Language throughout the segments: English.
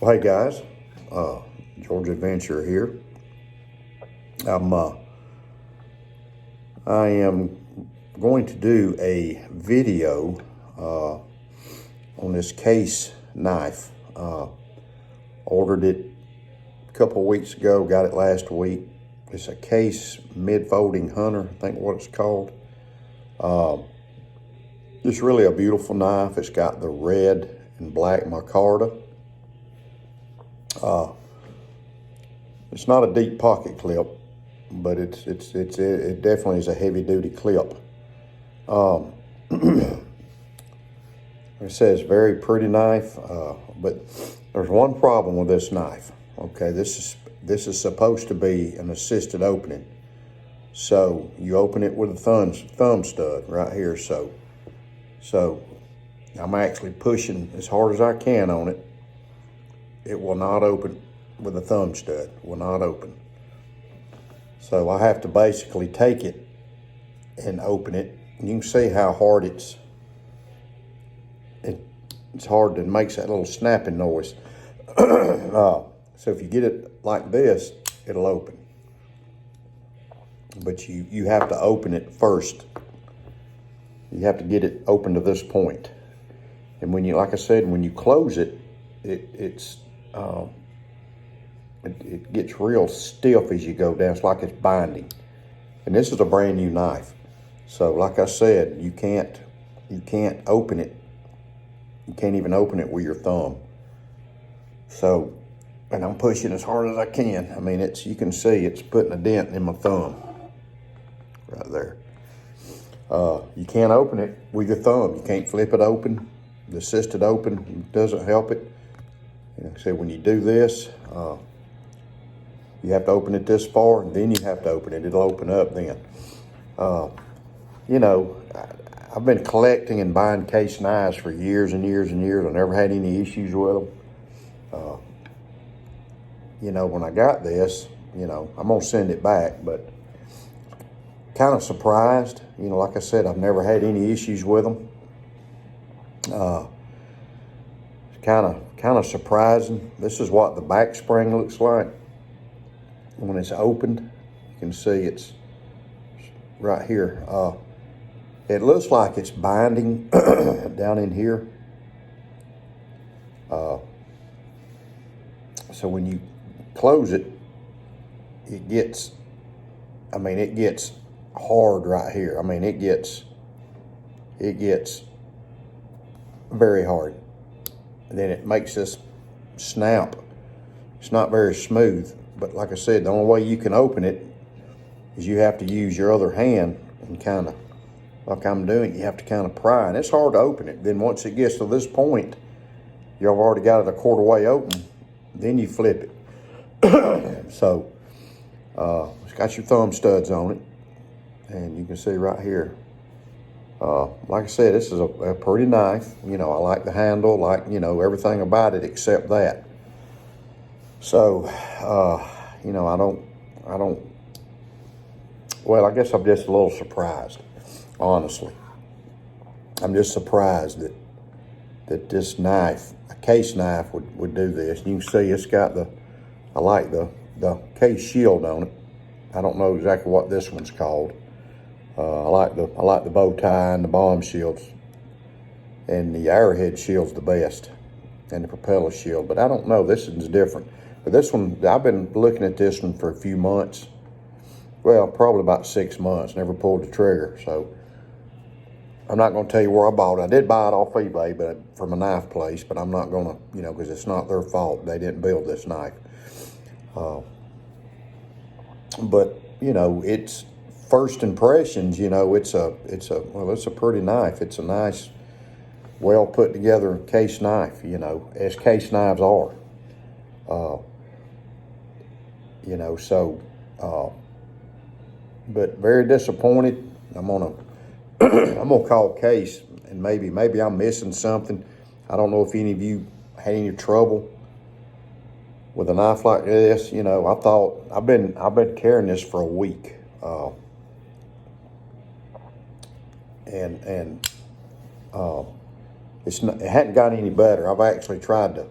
Well, hey guys, George Adventure here. I am going to do a video on this case knife. Ordered it a couple of weeks ago, got it last week. It's a Case Mid Folding Hunter, I think what it's called. It's really a beautiful knife. It's got the red and black micarta. It's not a deep pocket clip, but it definitely is a heavy duty clip. It says very pretty knife, but there's one problem with this knife. Okay, this is supposed to be an assisted opening. So you open it with a thumb stud right here. So I'm actually pushing as hard as I can on it. It will not open with a thumb stud, will not open. So I have to basically take it and open it. And you can see how hard it's hard, it makes that little snapping noise. So if you get it like this, it'll open. But you have to open it first. You have to get it open to this point. And when you, like I said, when you close it, it gets real stiff as you go down. It's like it's binding. And this is a brand new knife. So like I said, you can't open it. You can't even open it with your thumb. So, and I'm pushing as hard as I can. I mean, you can see it's putting a dent in my thumb right there. You can't open it with your thumb. You can't flip it open. The assisted open doesn't help it. Like I said, when you do this, you have to open it this far, and then you have to open it. It'll open up then. You know, I've been collecting and buying case knives for years and years and years. I never had any issues with them. You know, when I got this, you know, I'm going to send it back, but kind of surprised. You know, like I said, I've never had any issues with them. Kind of surprising. This is what the back spring looks like when it's opened. You can see it's right here. It looks like it's binding down in here. So when you close it, it gets hard right here. I mean, it gets very hard. And then it makes this snap. It's not very smooth, but like I said, the only way you can open it is you have to use your other hand and kind of, like I'm doing, you have to kind of pry, and it's hard to open it. Then once it gets to this point, you've already got it a quarter way open, then you flip it. So, it's got your thumb studs on it, and you can see right here. Like I said, this is a pretty knife. You know, I like the handle, like, you know, everything about it except that. So, you know, well, I guess I'm just a little surprised, honestly. I'm just surprised that this knife, a case knife, would do this. You can see it's got I like the case shield on it. I don't know exactly what this one's called. I like the bow tie and the bomb shields, and the arrowhead shield's the best, and the propeller shield. But I don't know, this one's different. But this one, I've been looking at this one for a few months. Well, probably about 6 months. Never pulled the trigger. So I'm not going to tell you where I bought it. I did buy it off eBay, but from a knife place. But I'm not going to, you know, because it's not their fault. They didn't build this knife. But you know, it's first impressions. You know, it's a pretty knife. It's a nice, well put together case knife. You know, as case knives are. You know, so. But very disappointed. I'm gonna call Case, and maybe I'm missing something. I don't know if any of you had any trouble with a knife like this. You know, I've been carrying this for a week, and it hadn't gotten any better. I've actually tried to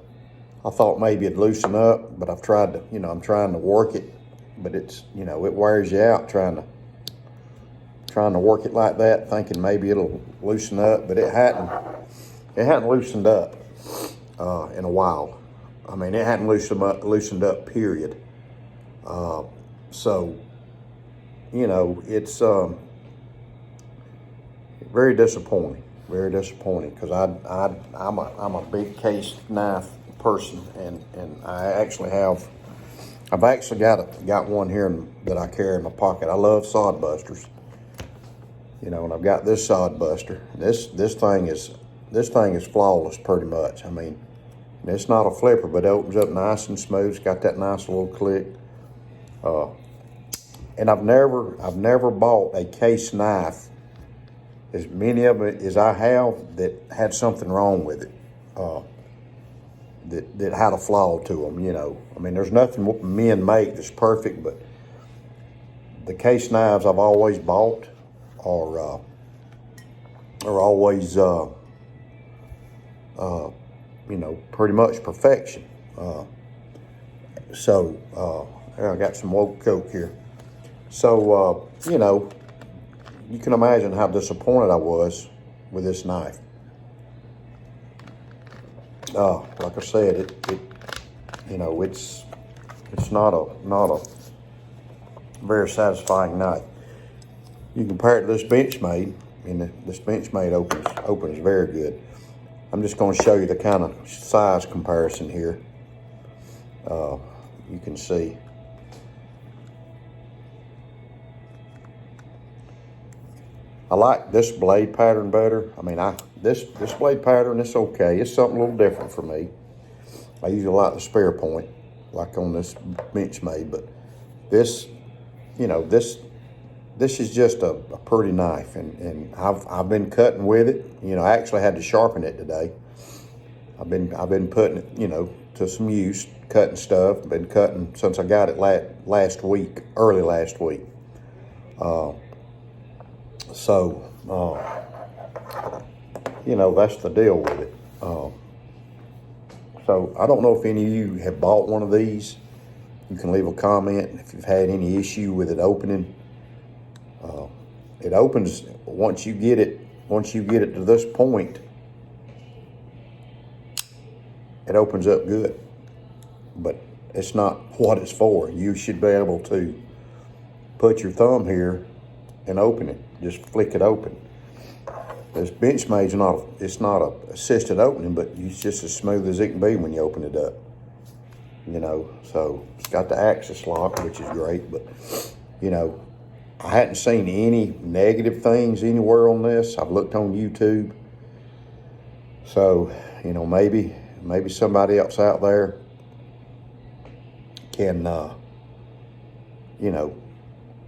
I thought maybe it'd loosen up, but I've tried to, I'm trying to work it, but it's, it wears you out trying to work it like that, thinking maybe it'll loosen up, but it hadn't loosened up in a while. I mean, it hadn't loosened up, period. So, it's very disappointing, because I'm a big case knife person, and I've actually got one here that I carry in my pocket. I love sod busters, and I've got this sod buster. This thing is flawless, pretty much. I mean, it's not a flipper, but it opens up nice and smooth. It's got that nice little click. And I've never bought a case knife, as many of it as I have, that had something wrong with it. That had a flaw to them, I mean, there's nothing men make that's perfect, but the case knives I've always bought are always, pretty much perfection. I got some woke Coke here. So, you can imagine how disappointed I was with this knife. Like I said, it's not a very satisfying knife. You compare it to this Benchmade, and this Benchmade opens very good. I'm just going to show you the kind of size comparison here. You can see. I like this blade pattern better. I mean, this blade pattern, it's okay. It's something a little different for me. I usually like the spare point, like on this Benchmade, but this is just a pretty knife, and I've been cutting with it. I actually had to sharpen it today. I've been putting it, to some use, cutting stuff. Been cutting since I got it early last week. That's the deal with it. So I don't know if any of you have bought one of these. You can leave a comment if you've had any issue with it opening. It opens once you get it to this point. It opens up good, but it's not what it's for. You should be able to put your thumb here and open it. Just flick it open. This Benchmade's not a assisted opening, but it's just as smooth as it can be when you open it up. So it's got the axis lock, which is great, but I hadn't seen any negative things anywhere on this. I've looked on YouTube. So, maybe somebody else out there can,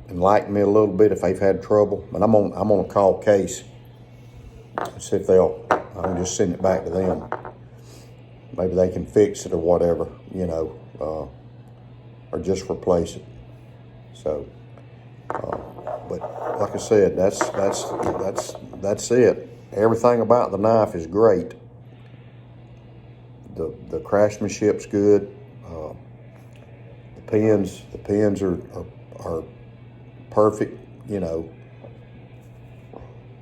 enlighten me a little bit if they've had trouble. But I'm on a call case. See if I'll just send it back to them. Maybe they can fix it or whatever, or just replace it. So, but like I said, that's it. Everything about the knife is great. The craftsmanship's good. The pins are perfect.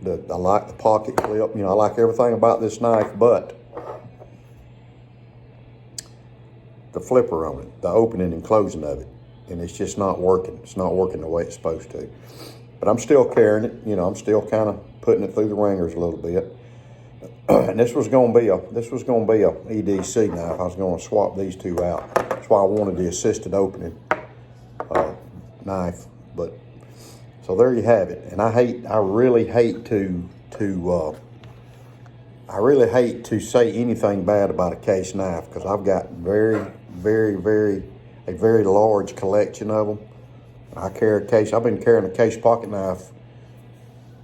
I like the pocket clip. I like everything about this knife, but the flipper on it, the opening and closing of it, and it's just not working. It's not working the way it's supposed to. But I'm still carrying it. I'm still kind of putting it through the ringers a little bit. And this was going to be a EDC knife. I was going to swap these two out. That's why I wanted the assisted opening knife. But so there you have it. And I really hate to say anything bad about a case knife, because I've got a very large collection of them. I've been carrying a case pocket knife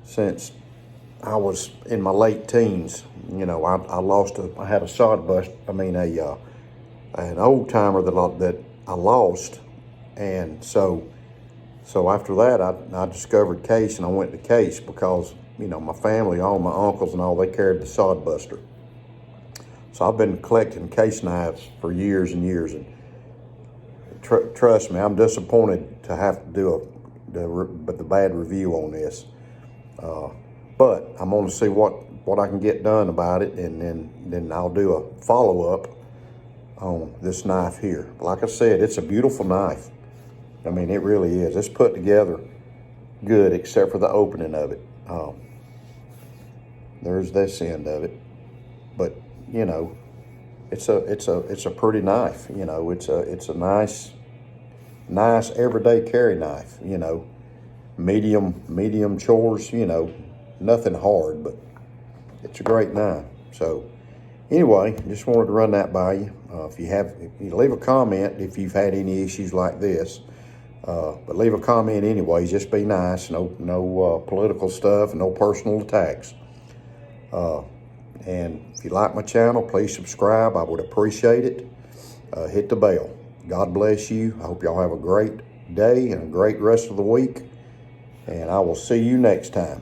since I was in my late teens. I had a sod bust. An old timer that I lost, and so after that I discovered case, and I went to case because my family, all my uncles and all, they carried the sod buster. So I've been collecting case knives for years and years, and trust me, I'm disappointed to have to do the bad review on this. But I'm going to see what I can get done about it, and then I'll do a follow-up on this knife here. Like I said, it's a beautiful knife. I mean, it really is. It's put together good, except for the opening of it. There's this end of it, but you know, it's a pretty knife. You know, it's a nice everyday carry knife. You know, medium chores. You know, nothing hard, but it's a great knife. So anyway, just wanted to run that by you. If you leave a comment if you've had any issues like this. But leave a comment anyway. Just be nice. No political stuff. No personal attacks. And if you like my channel, please subscribe. I would appreciate it. Hit the bell. God bless you. I hope y'all have a great day and a great rest of the week. And I will see you next time.